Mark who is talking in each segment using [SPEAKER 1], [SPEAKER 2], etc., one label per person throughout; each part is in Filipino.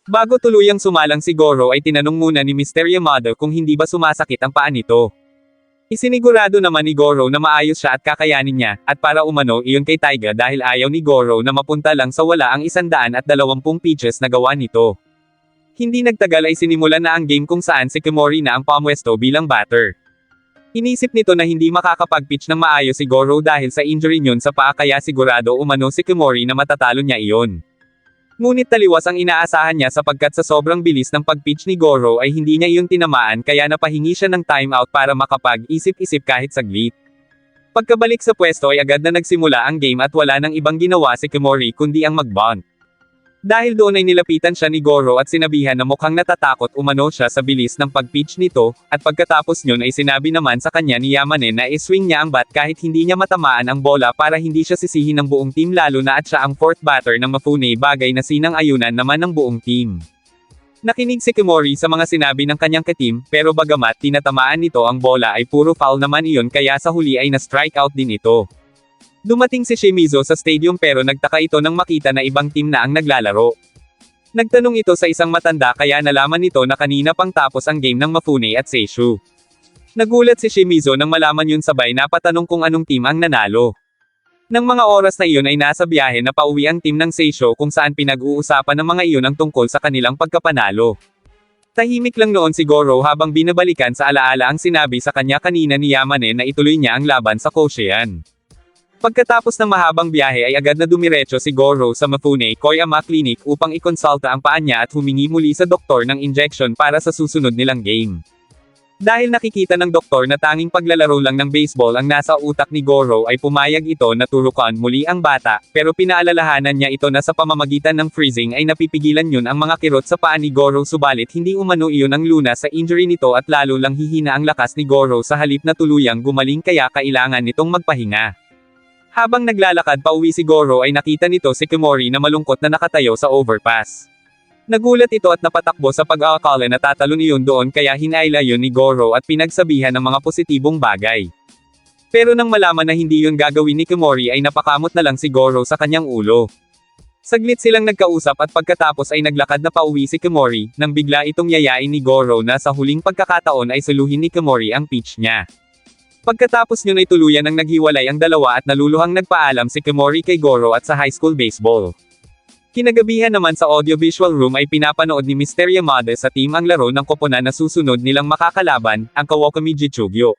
[SPEAKER 1] Bago tuluyang sumalang si Goro ay tinanong muna ni Mr. Yamada kung hindi ba sumasakit ang paa nito. Isinigurado naman ni Goro na maayos siya at kakayanin niya, at para umano iyon kay Taiga dahil ayaw ni Goro na mapunta lang sa wala ang 120 pitches na gawa nito. Hindi nagtagal ay sinimulan na ang game kung saan si Kimori na ang pamwesto bilang batter. Inisip nito na hindi makakapag-pitch ng maayos si Goro dahil sa injury niyon sa paa kaya sigurado umano si Kimori na matatalo niya iyon. Ngunit taliwas ang inaasahan niya sapagkat sa sobrang bilis ng pag-pitch ni Goro ay hindi niya iyon tinamaan kaya napahingi siya ng timeout para makapag-isip-isip kahit saglit. Pagkabalik sa pwesto ay agad na nagsimula ang game at wala nang ibang ginawa si Kimori kundi ang mag-bunt. Dahil doon ay nilapitan siya ni Goro at sinabihan na mukhang natatakot umano siya sa bilis ng pag-pitch nito, at pagkatapos nyon ay sinabi naman sa kanya ni Yamane na iswing niya ang bat kahit hindi niya matamaan ang bola para hindi siya sisihin ng buong team lalo na at siya ang fourth batter ng Mifune bagay na sinang-ayunan naman ng buong team. Nakinig si Kimori sa mga sinabi ng kanyang ka-team, pero bagamat tinatamaan nito ang bola ay puro foul naman iyon kaya sa huli ay na-strikeout din ito. Dumating si Shimizu sa stadium pero nagtaka ito nang makita na ibang team na ang naglalaro. Nagtanong ito sa isang matanda kaya nalaman nito na kanina pang tapos ang game ng Mifune at Seishu. Nagulat si Shimizu nang malaman yun sabay napatanong kung anong team ang nanalo. Nang mga oras na iyon ay nasa biyahe na pauwi ang team ng Seishu kung saan pinag-uusapan ng mga iyon ang tungkol sa kanilang pagkapanalo. Tahimik lang noon si Goro habang binabalikan sa alaala ang sinabi sa kanya kanina ni Yamane na ituloy niya ang laban sa Koshien. Pagkatapos ng mahabang biyahe ay agad na dumiretso si Goro sa Mifune Koyama Clinic upang ikonsulta ang paa niya at humingi muli sa doktor ng injection para sa susunod nilang game. Dahil nakikita ng doktor na tanging paglalaro lang ng baseball ang nasa utak ni Goro ay pumayag ito na turukan muli ang bata, pero pinaalalahanan niya ito na sa pamamagitan ng freezing ay napipigilan yun ang mga kirot sa paa ni Goro subalit hindi umano iyon ang lunas sa injury nito at lalo lang hihina ang lakas ni Goro sa halip na tuluyang gumaling kaya kailangan nitong magpahinga. Habang naglalakad pauwi si Goro ay nakita nito si Kimori na malungkot na nakatayo sa overpass. Nagulat ito at napatakbo sa pag-aakala na tatalon iyon doon kaya hinaila yun ni Goro at pinagsabihan ng mga positibong bagay. Pero nang malaman na hindi yun gagawin ni Kimori ay napakamot na lang si Goro sa kanyang ulo. Saglit silang nagkausap at pagkatapos ay naglakad na pauwi si Kimori, nang bigla itong yayain ni Goro na sa huling pagkakataon ay suluhin ni Kimori ang pitch niya. Pagkatapos nyon ay tuluyan ang naghiwalay ang dalawa at naluluhang nagpaalam si Kimori kay Goro at sa high school baseball. Kinagabihan naman sa audiovisual room ay pinapanood ni Mr. Yamada sa team ang laro ng koponan na susunod nilang makakalaban, ang Kawakami Jichugyo.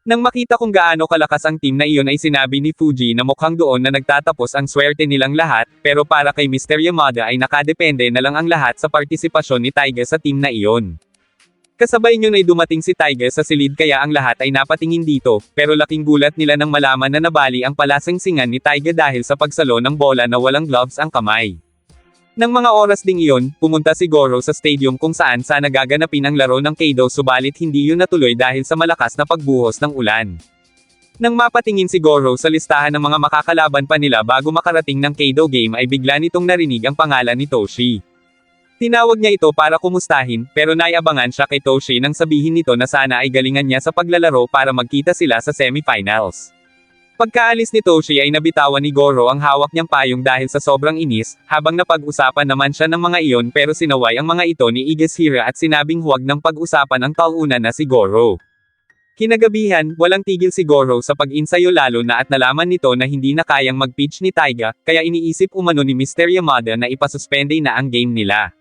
[SPEAKER 1] Nang makita kung gaano kalakas ang team na iyon ay sinabi ni Fuji na mukhang doon na nagtatapos ang swerte nilang lahat, pero para kay Mr. Yamada ay nakadepende na lang ang lahat sa partisipasyon ni Taiga sa team na iyon. Kasabay nyon ay dumating si Taiga sa silid kaya ang lahat ay napatingin dito, pero laking gulat nila nang malaman na nabali ang palasingsingan ni Taiga dahil sa pagsalo ng bola na walang gloves ang kamay. Nang mga oras ding iyon, pumunta si Goro sa stadium kung saan sana gaganapin ang laro ng Keido subalit hindi yun natuloy dahil sa malakas na pagbuhos ng ulan. Nang mapatingin si Goro sa listahan ng mga makakalaban pa nila bago makarating ng Keido game ay bigla nitong narinig ang pangalan ni Toshi. Tinawag niya ito para kumustahin, pero naiabangan siya kay Toshi nang sabihin nito na sana ay galingan niya sa paglalaro para magkita sila sa semifinals. Pagkaalis ni Toshi ay nabitawan ni Goro ang hawak niyang payong dahil sa sobrang inis, habang napag-usapan naman siya ng mga iyon pero sinaway ang mga ito ni Igashira at sinabing huwag nang pag-usapan ang talunan na si Goro. Kinagabihan, walang tigil si Goro sa pag-insayo lalo na at nalaman nito na hindi na kayang mag-pitch ni Taiga, kaya iniisip umano ni Mr. Yamada na ipasuspende na ang game nila.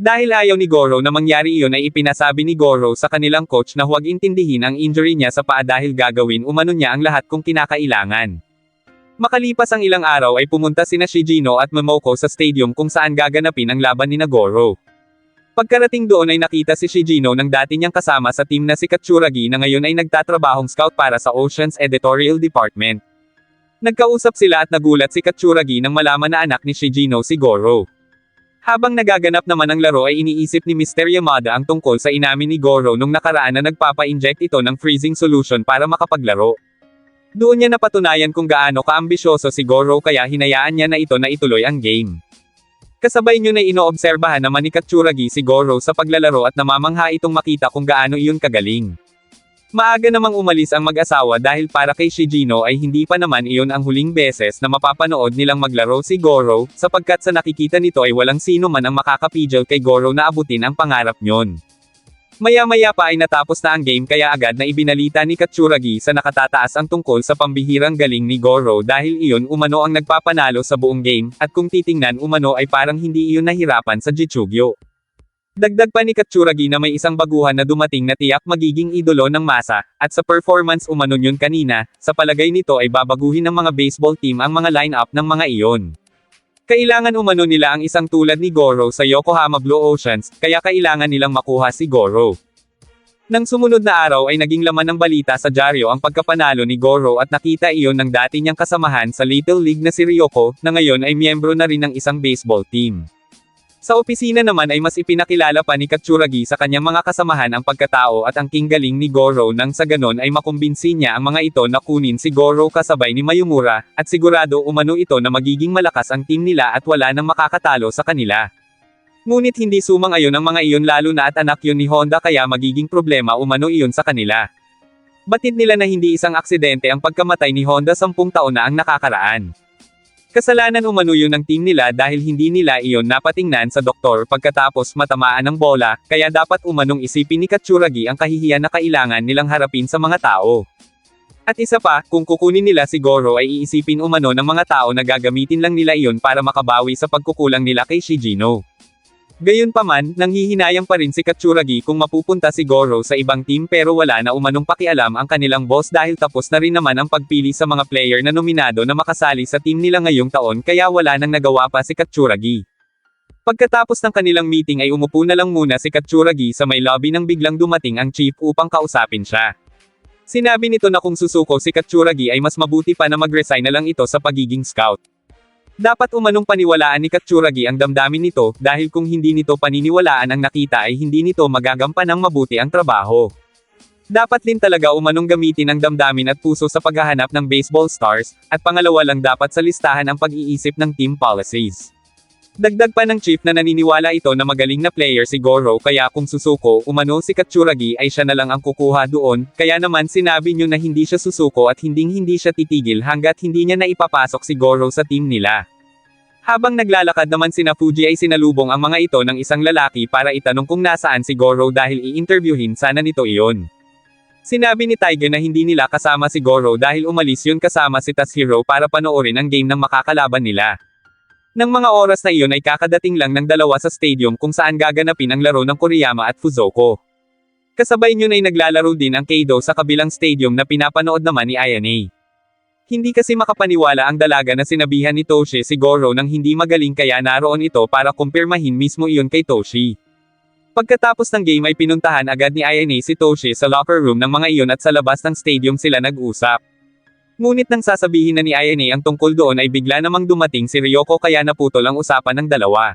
[SPEAKER 1] Dahil ayaw ni Goro na mangyari iyon ay ipinasabi ni Goro sa kanilang coach na huwag intindihin ang injury niya sa paa dahil gagawin umano niya ang lahat kung kinakailangan. Makalipas ang ilang araw ay pumunta sina Shigino at Momoko sa stadium kung saan gaganapin ang laban ni Goro. Pagkarating doon ay nakita si Shigino ng dati niyang kasama sa team na si Katsuragi na ngayon ay nagtatrabahong scout para sa Ocean's Editorial Department. Nagkausap sila at nagulat si Katsuragi nang malaman na anak ni Shigino si Goro. Habang nagaganap naman ang laro ay iniisip ni Mr. Yamada ang tungkol sa inamin ni Goro nung nakaraan na nagpapa-inject ito ng freezing solution para makapaglaro. Doon niya napatunayan kung gaano kaambisyoso si Goro kaya hinayaan niya na ito na ituloy ang game. Kasabay nyo na inoobserbahan naman ni Katsuragi si Goro sa paglalaro at namamangha itong makita kung gaano iyon kagaling. Maaga namang umalis ang mag-asawa dahil para kay Shigino ay hindi pa naman iyon ang huling beses na mapapanood nilang maglaro si Goro, sapagkat sa nakikita nito ay walang sino man ang makakapigil kay Goro na abutin ang pangarap nyon. Maya-maya pa ay natapos na ang game kaya agad na ibinalita ni Katsuragi sa nakatataas ang tungkol sa pambihirang galing ni Goro dahil iyon umano ang nagpapanalo sa buong game, at kung titingnan umano ay parang hindi iyon nahirapan sa Jitsugyo. Dagdag pa ni Katsuragi na may isang baguhan na dumating na tiyak magiging idolo ng masa, at sa performance umano yun kanina, sa palagay nito ay babaguhin ng mga baseball team ang mga line-up ng mga iyon. Kailangan umano nila ang isang tulad ni Goro sa Yokohama Blue Oceans, kaya kailangan nilang makuha si Goro. Nang sumunod na araw ay naging laman ng balita sa dyaryo ang pagkapanalo ni Goro at nakita iyon ng dati niyang kasamahan sa Little League na si Ryoko, na ngayon ay miyembro na rin ng isang baseball team. Sa opisina naman ay mas ipinakilala pa ni Katsuragi sa kanyang mga kasamahan ang pagkatao at ang galing ni Goro nang sa ganon ay makumbinsi niya ang mga ito na kunin si Goro kasabay ni Mayumura, at sigurado umano ito na magiging malakas ang team nila at wala nang makakatalo sa kanila. Ngunit hindi sumang-ayon ang mga iyon lalo na at anak yun ni Honda kaya magiging problema umano iyon sa kanila. Batid nila na hindi isang aksidente ang pagkamatay ni Honda 10 taon na ang nakakaraan. Kasalanan umano yun ng team nila dahil hindi nila iyon napatingnan sa doktor pagkatapos matamaan ng bola, kaya dapat umanong isipin ni Katsuragi ang kahihiyan na kailangan nilang harapin sa mga tao. At isa pa, kung kukunin nila si Goro ay iisipin umano ng mga tao na gagamitin lang nila iyon para makabawi sa pagkukulang nila kay Shigino. Gayunpaman, nanghihinayang pa rin si Katsuragi kung mapupunta si Goro sa ibang team pero wala na umanong pakialam ang kanilang boss dahil tapos na rin naman ang pagpili sa mga player na nominado na makasali sa team nila ngayong taon kaya wala nang nagawa pa si Katsuragi. Pagkatapos ng kanilang meeting ay umupo na lang muna si Katsuragi sa may lobby nang biglang dumating ang chief upang kausapin siya. Sinabi nito na kung susuko si Katsuragi ay mas mabuti pa na mag-resign na lang ito sa pagiging scout. Dapat umanong paniwalaan ni Katsuragi ang damdamin nito, dahil kung hindi nito paniniwalaan ang nakita ay hindi nito magagampan ng mabuti ang trabaho. Dapat din talaga umanong gamitin ang damdamin at puso sa paghahanap ng baseball stars, at pangalawa lang dapat sa listahan ang pag-iisip ng team policies. Dagdag pa ng chief na naniniwala ito na magaling na player si Goro kaya kung susuko umano si Katsuragi ay siya na lang ang kukuha doon, kaya naman sinabi niyo na hindi siya susuko at hindi siya titigil hanggat hindi niya na ipapasok si Goro sa team nila. Habang naglalakad naman sina Fuji ay sinalubong ang mga ito ng isang lalaki para itanong kung nasaan si Goro dahil i-interviewin sana nito iyon. Sinabi ni Tiger na hindi nila kasama si Goro dahil umalis yun kasama si Tashiro para panoorin ang game ng makakalaban nila. Nang mga oras na iyon ay kakadating lang ng dalawa sa stadium kung saan gaganapin ang laro ng Koriyama at Fuzoko. Kasabay niyon ay naglalaro din ang Keido sa kabilang stadium na pinapanood naman ni Ayane. Hindi kasi makapaniwala ang dalaga na sinabihan ni Toshi si Goro nang hindi magaling kaya naroon ito para kumpirmahin mismo iyon kay Toshi. Pagkatapos ng game ay pinuntahan agad ni Ayane si Toshi sa locker room ng mga iyon at sa labas ng stadium sila nag-usap. Ngunit nang sasabihin na ni Ayane ang tungkol doon ay bigla namang dumating si Ryoko kaya naputol ang usapan ng dalawa.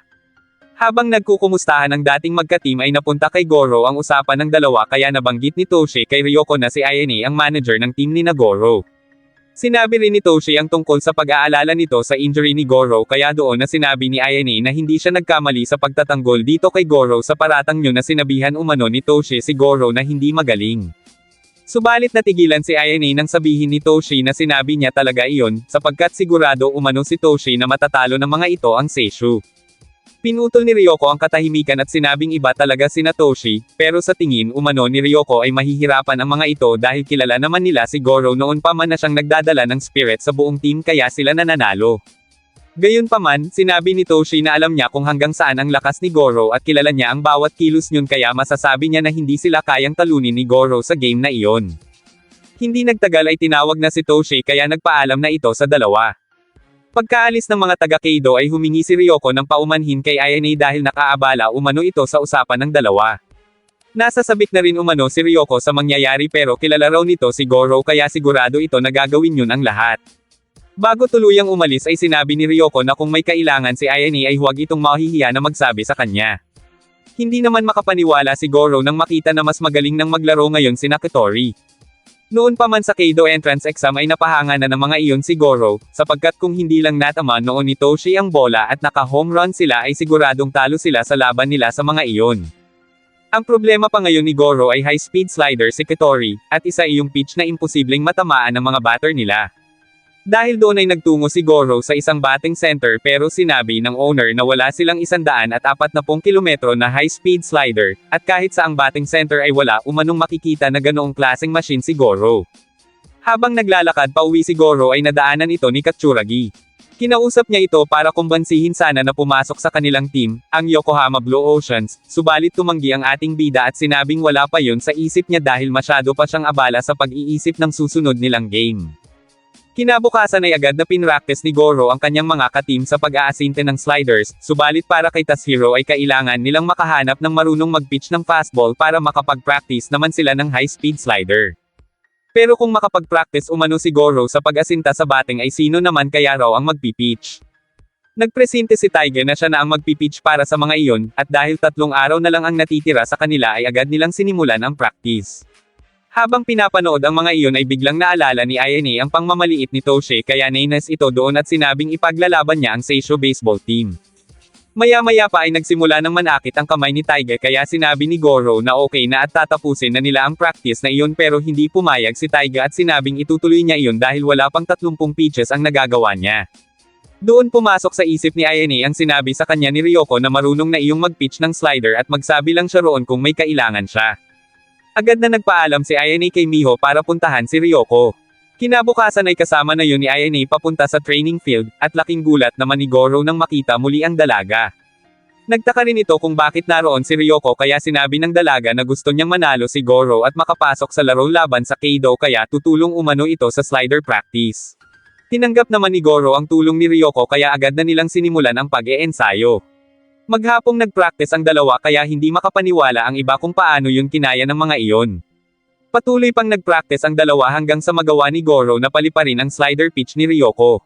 [SPEAKER 1] Habang nagkukumustahan ang dating magka-team ay napunta kay Goro ang usapan ng dalawa kaya nabanggit ni Toshi kay Ryoko na si Ayane ang manager ng team ni Goro. Sinabi rin ni Toshi ang tungkol sa pag-aalala nito sa injury ni Goro kaya doon na sinabi ni Ayane na hindi siya nagkamali sa pagtatanggol dito kay Goro sa paratang niyo na sinabihan umano ni Toshi si Goro na hindi magaling. Subalit natigilan si Ayane nang sabihin ni Toshi na sinabi niya talaga iyon, sapagkat sigurado umano si Toshi na matatalo ng mga ito ang Seishu. Pinutol ni Ryoko ang katahimikan at sinabing iba talaga sina Toshi, pero sa tingin umano ni Ryoko ay mahihirapan ang mga ito dahil kilala naman nila si Goro noon pa man na siyang nagdadala ng spirit sa buong team kaya sila nananalo. Gayunpaman, sinabi ni Toshi na alam niya kung hanggang saan ang lakas ni Goro at kilala niya ang bawat kilos niyon kaya masasabi niya na hindi sila kayang talunin ni Goro sa game na iyon. Hindi nagtagal ay tinawag na si Toshi kaya nagpaalam na ito sa dalawa. Pagkaalis ng mga taga-Keido ay humingi si Ryoko ng paumanhin kay Ayane dahil nakaabala umano ito sa usapan ng dalawa. Nasasabik na rin umano si Ryoko sa mangyayari pero kilala raw nito si Goro kaya sigurado ito na gagawin yun ang lahat. Bago tuluyang umalis ay sinabi ni Ryoko na kung may kailangan si Ayane ay huwag itong mahihiya na magsabi sa kanya. Hindi naman makapaniwala si Goro nang makita na mas magaling nang maglaro ngayon si Nakitori. Noon pa man sa Keido entrance exam ay napahanga na ng mga iyon si Goro, sapagkat kung hindi lang natama noon ni Toshi ang bola at naka-home run sila ay siguradong talo sila sa laban nila sa mga iyon. Ang problema pa ngayon ni Goro ay high-speed slider si Kitori, at isa iyong pitch na imposibleng matamaan ng mga batter nila. Dahil doon ay nagtungo si Goro sa isang batting center pero sinabi ng owner na wala silang 140 kilometro na high-speed slider, at kahit sa ang batting center ay wala umanong makikita na ganoong klaseng machine si Goro. Habang naglalakad pauwi si Goro ay nadaanan ito ni Katsuragi. Kinausap niya ito para kumbansihin sana na pumasok sa kanilang team, ang Yokohama Blue Oceans, subalit tumanggi ang ating bida at sinabing wala pa yun sa isip niya dahil masyado pa siyang abala sa pag-iisip ng susunod nilang game. Kinabukasan ay agad na pinractice ni Goro ang kanyang mga ka-team sa pag-aasinte ng sliders, subalit para kay Tashiro ay kailangan nilang makahanap ng marunong mag-pitch ng fastball para makapag-practice naman sila ng high-speed slider. Pero kung makapag-practice umano si Goro sa pag-asinta sa batting ay sino naman kaya raw ang magpipitch? Nagpresente si Taiga na siya na ang magpipitch para sa mga iyon, at dahil 3 araw na lang ang natitira sa kanila ay agad nilang sinimulan ang practice. Habang pinapanood ang mga iyon ay biglang naalala ni Ayane ang pangmamaliit ni Toshe kaya nainas ito doon at sinabing ipaglalaban niya ang Seisho baseball team. Maya-maya pa ay nagsimula ng manakit ang kamay ni Taiga kaya sinabi ni Goro na okay na at tatapusin na nila ang practice na iyon pero hindi pumayag si Taiga at sinabing itutuloy niya iyon dahil wala pang 30 pitches ang nagagawa niya. Doon pumasok sa isip ni Ayane ang sinabi sa kanya ni Ryoko na marunong na iyong mag-pitch ng slider at magsabi lang siya roon kung may kailangan siya. Agad na nagpaalam si Ayane kay Miho para puntahan si Ryoko. Kinabukasan ay kasama na yun ni Ayane papunta sa training field, at laking gulat naman ni Goro nang makita muli ang dalaga. Nagtaka rin ito kung bakit naroon si Ryoko kaya sinabi ng dalaga na gusto niyang manalo si Goro at makapasok sa laro laban sa Keido kaya tutulong umano ito sa slider practice. Tinanggap naman ni Goro ang tulong ni Ryoko kaya agad na nilang sinimulan ang pag-e-ensayo. Maghapong nag-practice ang dalawa kaya hindi makapaniwala ang iba kung paano yun kinaya ng mga iyon. Patuloy pang nag-practice ang dalawa hanggang sa magawa ni Goro na paliparin ang slider pitch ni Ryoko.